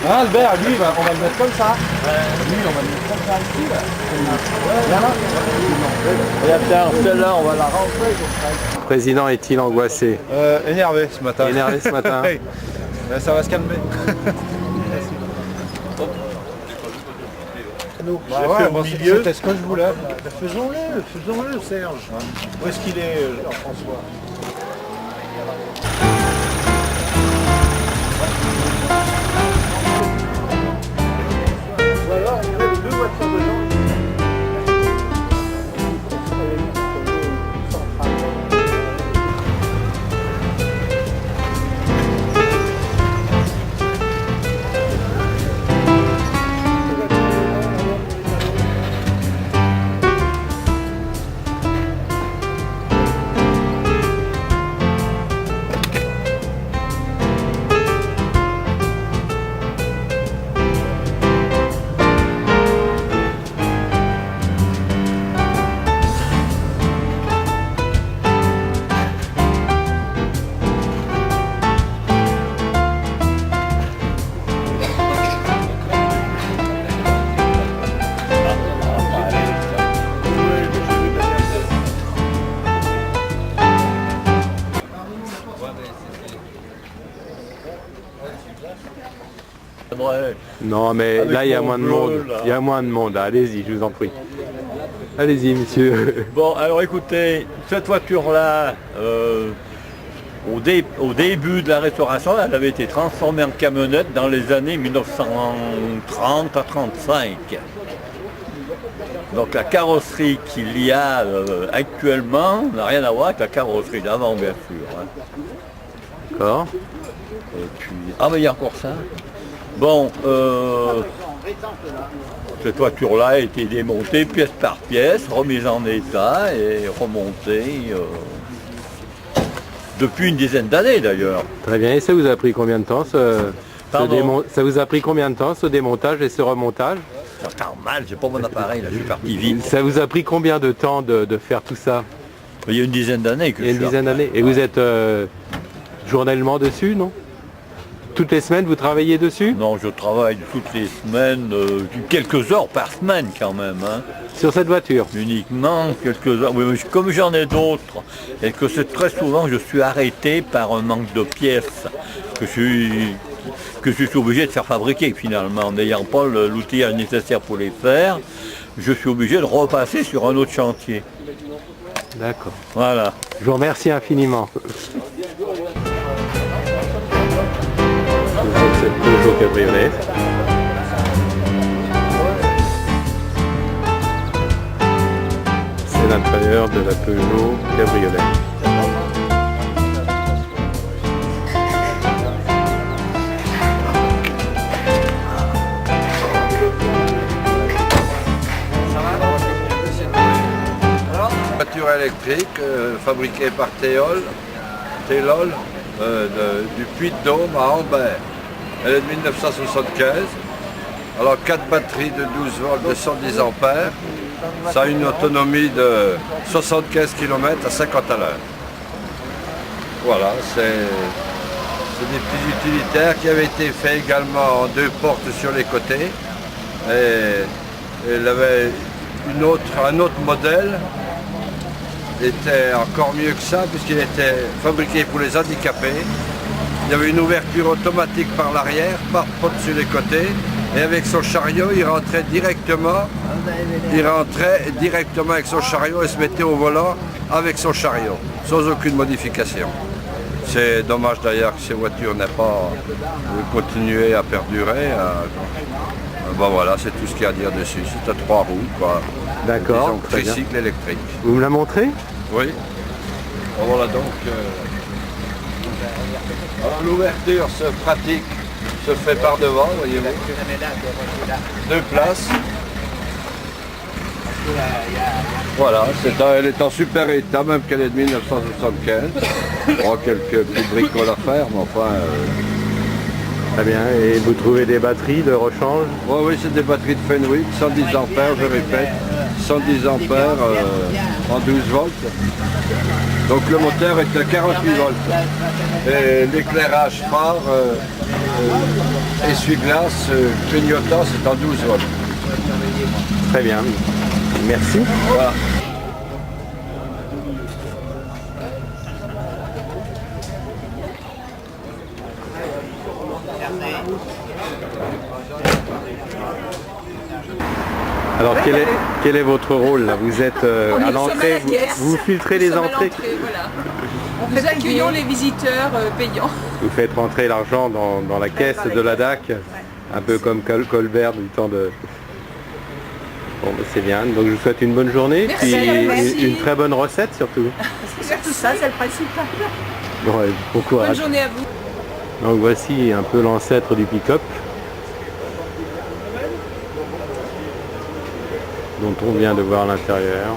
Hein, Albert, lui, on va le mettre comme ça. Lui, on va le mettre comme ça ici, là. Viens là. Et tiens, celle-là, on va la rentrer comme ça. Le président est-il angoissé? Énervé ce matin. Énervé ce matin. Oui. Ça va se calmer. Bah ouais, bon, c'était ce que je voulais. Faisons-le, Serge. Où est-ce qu'il est, Jean-François? Voilà, il y avait deux voitures dedans. Non, mais Avec là, il y a mon moins de bleu, monde. là. Il y a moins de monde. Allez-y, je vous en prie. Allez-y, monsieur. Bon, alors écoutez, cette voiture-là, au début de la restauration, elle avait été transformée en camionnette dans les années 1930 à 35. Donc la carrosserie qu'il y a actuellement n'a rien à voir avec la carrosserie d'avant, bien sûr. Hein. D'accord. Et puis... Ah, mais il y a encore ça. Bon, cette voiture-là a été démontée pièce par pièce, remise en état et remontée depuis une dizaine d'années d'ailleurs. Très bien. Et ça vous a pris combien de temps Pardon. Ça vous a pris combien de temps ce démontage et ce remontage? C'est normal, j'ai pas mon appareil, là, je suis parti vite. Ça vous a pris combien de temps de faire tout ça? Il y a une dizaine d'années que Il y a une dizaine d'années. Et vous êtes journellement dessus, non? Toutes les semaines, vous travaillez dessus? Non, je travaille toutes les semaines, quelques heures par semaine quand même. Hein. Sur cette voiture? Uniquement quelques heures. Oui, mais comme j'en ai d'autres, et que c'est très souvent je suis arrêté par un manque de pièces que je suis obligé de faire fabriquer finalement. N'ayant pas l'outillage nécessaire pour les faire, je suis obligé de repasser sur un autre chantier. D'accord. Voilà. Je vous remercie infiniment. Cette Peugeot cabriolet. C'est l'intérieur de la Peugeot cabriolet. Voiture électrique fabriquée par Télol du Puy-de-Dôme à Ambert. Elle est de 1975. Alors 4 batteries de 12 volts de 110 ampères. Ça a une autonomie de 75 km à 50 à l'heure. Voilà, c'est des petits utilitaires qui avaient été faits également en 2 portes sur les côtés. Et elle avait un autre modèle. Était encore mieux que ça puisqu'il était fabriqué pour les handicapés. Il y avait une ouverture automatique par l'arrière, pas sur les côtés, et avec son chariot, il rentrait directement avec son chariot et se mettait au volant avec son chariot, sans aucune modification. C'est dommage d'ailleurs que ces voitures n'aient pas continué à perdurer. Bon voilà, c'est tout ce qu'il y a à dire dessus. C'est à 3 roues, quoi. D'accord. Tricycle électrique. Vous me la montrez? Oui. Voilà donc. L'ouverture se pratique, se fait par devant, voyez-vous. 2 places. Voilà, elle est en super état, même qu'elle est de 1975. Il y aura quelques petits bricoles à faire, mais enfin, Très bien. Et vous trouvez des batteries de rechange? Oui, oui, c'est des batteries de Fenwick, 110 ampères, je répète, 110 ampères en 12 volts. Donc le moteur est à 48 volts. Et l'éclairage phare, essuie-glace, clignotant, c'est en 12 volts. Très bien. Merci. Voilà. Alors quel est votre rôle là? Vous êtes à l'entrée, vous filtrez les entrées. Voilà. Nous accueillons les visiteurs payants. Vous faites rentrer l'argent dans la caisse de la DAC, un peu comme Colbert du temps de... Bon, ben, c'est bien, donc je vous souhaite une bonne journée, Merci, puis merci. une très bonne recette surtout. C'est surtout ça, c'est le principal. Bon, ouais, bon courage. Bonne journée à vous. Donc voici un peu l'ancêtre du pick-up, dont on vient de voir l'intérieur.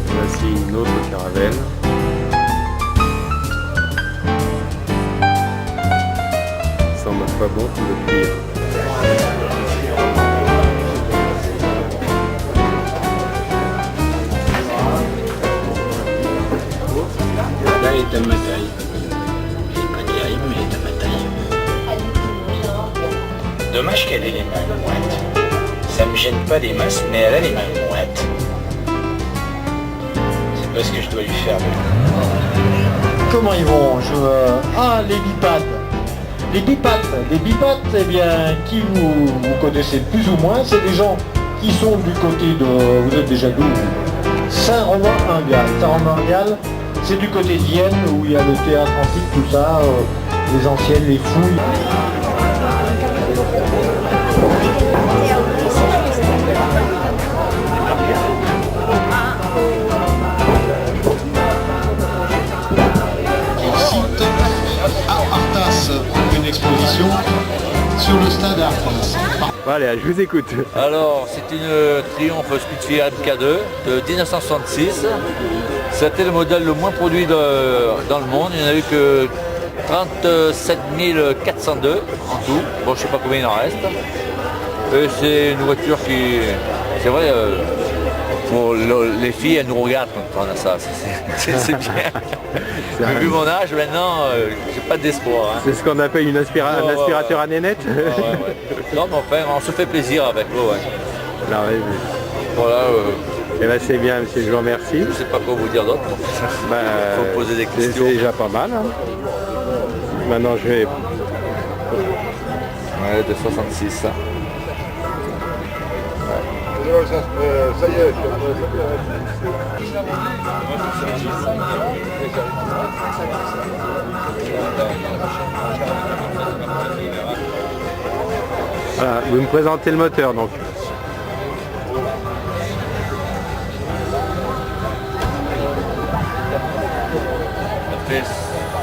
Voici une autre caravelle. Ça semble pas bon pour le cuir. Là est à ma taille. Elle est pas terrible, mais elle est à ma taille. Dommage qu'elle ait les mains moites. Ça me gêne pas des masses, mais elle a les mains moites. C'est pas ce que je dois lui faire. Comment ils vont Ah, les bipates. Les bipates, eh bien, qui vous connaissez plus ou moins, c'est des gens qui sont du côté de... Vous êtes déjà d'où? Saint-Romain-Ingalls. Saint-Romain-Ingalls, c'est du côté de Vienne, où il y a le théâtre antique, tout ça, les anciennes, les fouilles. Une exposition sur le stade Arthas. Allez, je vous écoute. Alors, c'est une Triumph Spitfire MK2 de 1966. C'était le modèle le moins produit dans le monde. Il n'y en a eu que 37 402 en tout. Bon, je sais pas combien il en reste. Et c'est une voiture qui... C'est vrai, pour les filles, elles nous regardent quand on a ça. C'est bien. Mais vu mon âge, maintenant, j'ai pas d'espoir. Hein. C'est ce qu'on appelle un aspirateur à nénette. Non, mais enfin, on se fait plaisir avec. Ouais. Non, ouais, Voilà, Eh ben, c'est bien, monsieur, je vous remercie. Je ne sais pas quoi vous dire d'autre. Ben, faut me poser des questions. C'est déjà pas mal. Hein. Maintenant, je vais... Ouais, de 66, ça. Ça y est. Voilà, vous me présentez le moteur, donc. Elle fait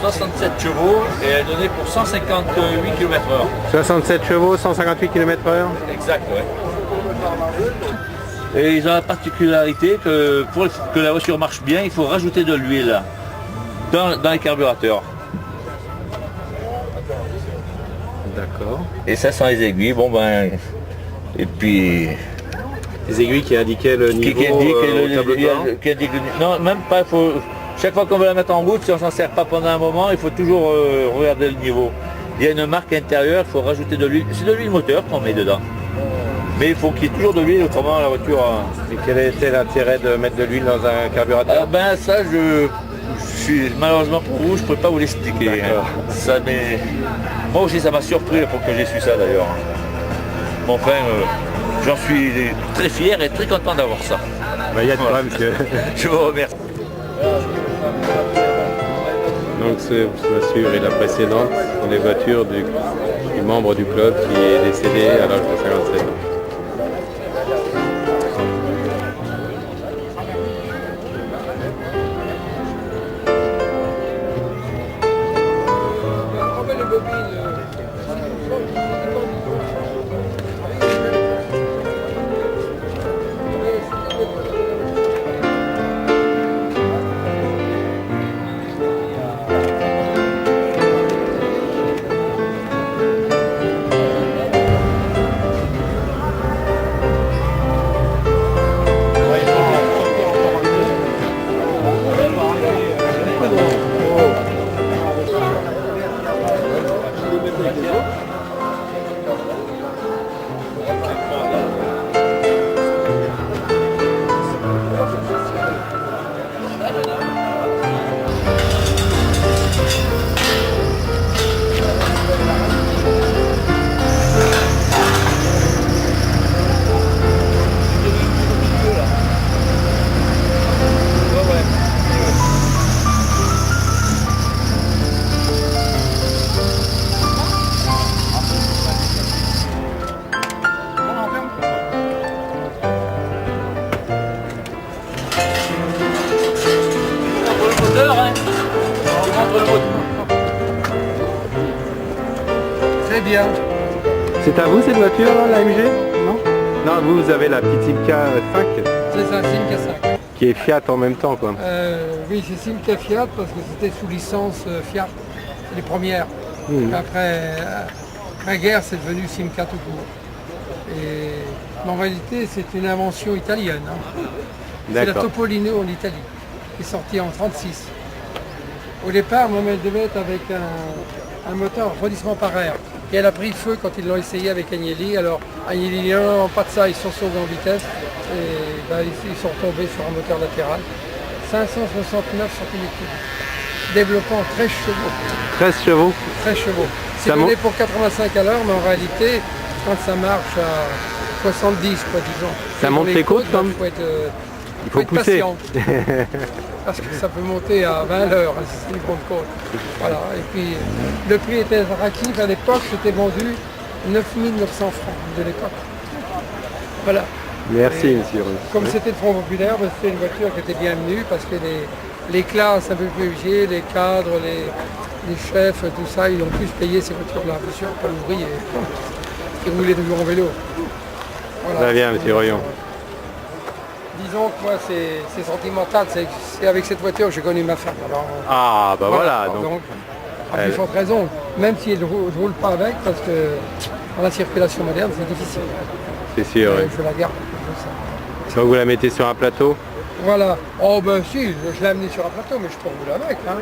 67 chevaux et elle est donnée pour 158 km/h. 67 chevaux, 158 km/h. Exact, ouais. Et ils ont la particularité que pour que la voiture marche bien, il faut rajouter de l'huile dans les carburateurs. D'accord. Et ça sont les aiguilles, bon ben... Et puis... Les aiguilles qui indiquaient le niveau au tableau de bord. Non, même pas, faut... Chaque fois qu'on veut la mettre en route, si on s'en sert pas pendant un moment, il faut toujours regarder le niveau. Il y a une marque intérieure, il faut rajouter de l'huile. C'est de l'huile moteur qu'on met dedans. Mais il faut qu'il y ait toujours de l'huile, autrement la voiture... Et quel était l'intérêt de mettre de l'huile dans un carburateur? Ben ça, je suis malheureusement pour vous, je ne peux pas vous l'expliquer. Ça, mais... Moi aussi, ça m'a surpris pour que j'ai su ça d'ailleurs. Bon, enfin, j'en suis très fier et très content d'avoir ça. Ben, il y a de quoi, monsieur. Je vous remercie. Donc ce voiture et la précédente sont les voitures du membre du club qui est décédé à l'âge de 57 ans. Très bien. C'est à vous cette voiture là, l'AMG? Non? Non, vous avez la petite Simca 5 C'est ça, Simca 5. qui est Fiat en même temps quoi. Oui, c'est Simca Fiat parce que c'était sous licence Fiat, les premières. Après guerre, c'est devenu Simca tout court. Et en réalité, c'est une invention italienne. Hein. C'est la Topolino en Italie, qui est sortie en 1936. Au départ, elle devait être avec un moteur refroidissement par air. Et elle a pris feu quand ils l'ont essayé avec Agnelli. Alors Agnelli, pas de ça, ils sont sauvés en vitesse. Et ils sont tombés sur un moteur latéral. 569 cm3. Développant 13 chevaux. 13 chevaux 13 chevaux. C'est donné pour 85 à l'heure, mais en réalité, quand ça marche à 70, quoi, disons. Ça monte les côtes comme il faut pousser. Patient. Parce que ça peut monter à 20 à l'heure, c'est une grande côte. Voilà. Et puis le prix était attractif. À l'époque, c'était vendu 9 900 francs de l'époque. Voilà. Merci, monsieur. Comme c'était le Front Populaire, c'était une voiture qui était bienvenue parce que les classes un peu plus âgées, les cadres, les chefs, tout ça, ils ont pu se payer ces voitures-là, bien sûr, pas l'ouvrier qui roulait toujours en vélo. Voilà. Très bien, monsieur Royon. Disons que moi, c'est sentimental. C'est avec cette voiture que j'ai connu ma femme. Alors, voilà. Donc à plus forte raison, même si je ne roule pas avec, parce que dans la circulation moderne, c'est difficile. C'est sûr, Je la garde. Donc vous la mettez sur un plateau? Voilà. Oh ben si, je l'ai amené sur un plateau, mais je peux rouler avec. Hein.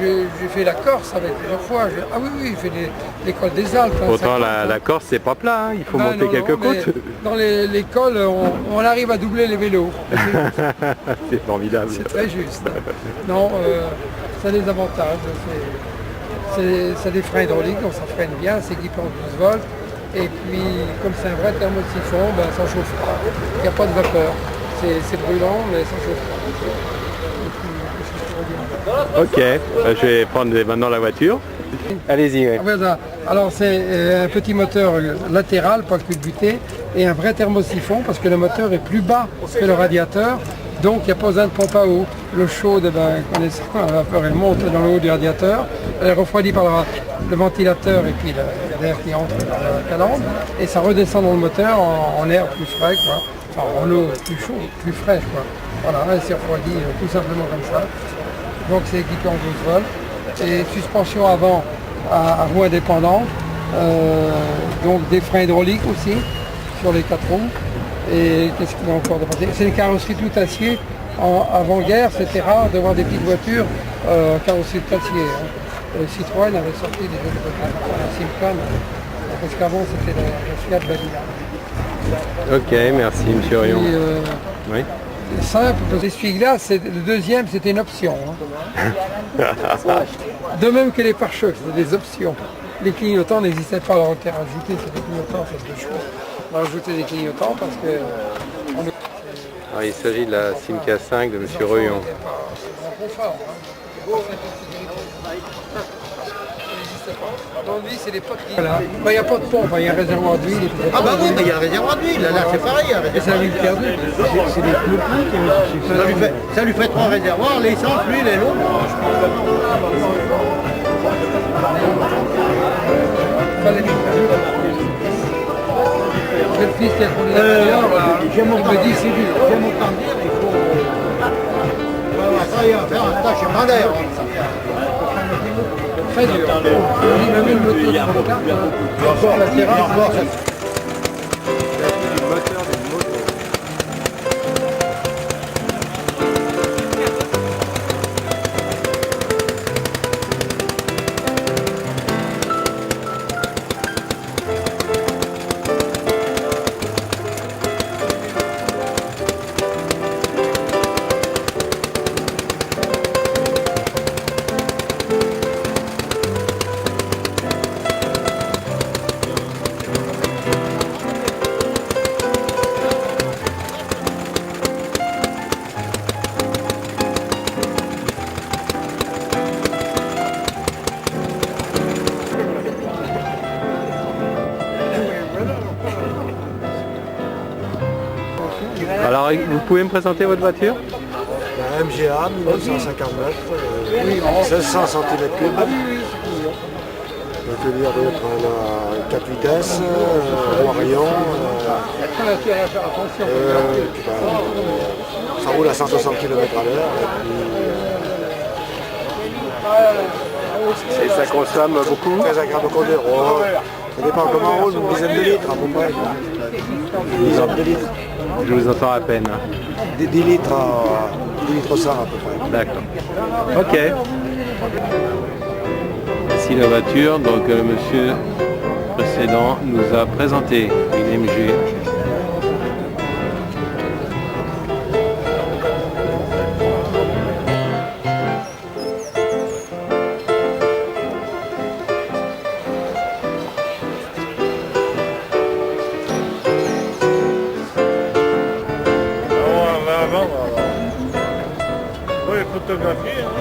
J'ai fait la Corse avec plusieurs fois. Ah oui, oui, j'ai fait l'école des Alpes. Hein, pourtant la Corse c'est pas plat, hein. Il faut monter quelques côtes. Dans l'école, on arrive à doubler les vélos. C'est formidable. C'est très juste. Non, ça a des avantages. C'est des freins hydrauliques, donc ça freine bien, c'est équipé en 12 volts. Et puis, comme c'est un vrai thermosiphon, ben, ça chauffe pas. Il n'y a pas de vapeur. C'est brûlant, mais ça chauffe pas. Ok, je vais prendre maintenant la voiture. Allez-y. Ouais. Voilà. Alors c'est un petit moteur latéral, pas culbuté, et un vrai thermosiphon parce que le moteur est plus bas que le radiateur. Donc il n'y a pas besoin de pompe à eau. L'eau chaude, connaissant la vapeur, elle monte dans le haut du radiateur, elle est refroidie par le ventilateur et puis l'air qui entre dans la calandre, et ça redescend dans le moteur en air plus frais, quoi. Enfin en eau plus chaude, plus fraîche, quoi. Voilà, elle s'est refroidie tout simplement comme ça. Donc c'est équipé en 12 volts. Et suspension avant à roues indépendantes, donc des freins hydrauliques aussi sur les 4 roues. Et qu'est-ce qu'il y a encore de passer? C'est une carrosserie tout acier. Avant-guerre, c'était rare de voir des petites voitures carrosserie tout acier. Hein. Citroën avait sorti des Simcan, parce qu'avant c'était la Fiat Balina. Ok, merci M. Rion. Oui. C'est simple, parce que l'essuie-glace, le deuxième c'était une option. Hein. De même que les pare-chocs, c'était des options. Les clignotants n'existaient pas à leur rajouter, c'est des clignotants, c'est des choix. On a rajouté des clignotants parce que... Alors, il s'agit de la Simca 5 de M. Rion. Dans lui, c'est des potes qui... Voilà. Il n'y a pas de pompe, il y a un réservoir d'huile. Ah bah oui, mais il y a un réservoir d'huile, là c'est pareil. Et c'est la huile perdue. C'est des pneus qui... Ça lui fait 3 réservoirs, l'essence, l'huile et l'eau. C'est le fils qui a trouvé l'intérieur, il me dit c'est dur. J'aime autant dire, il faut... Ça y est, faire un tâche d'air. Très dur. On dit même une moto de 34. Encore la terrasse, encore ça. Alors, vous pouvez me présenter votre voiture? La MGA 1959, 1600 cm3. Je veux dire d'autres, on a 4 vitesses, 3 rayons. Ça roule à 160 km à l'heure. Et ça consomme beaucoup? Très agréable de conduire. Oh, ça dépend comment on roule, une dizaine de litres à peu près. Une dizaine de litres. Je vous entends à peine. 10 litres à 10 litres 100 à peu près. D'accord. Ok. Ici la voiture, donc le monsieur précédent nous a présenté une MG. Oui, photographie. Hein.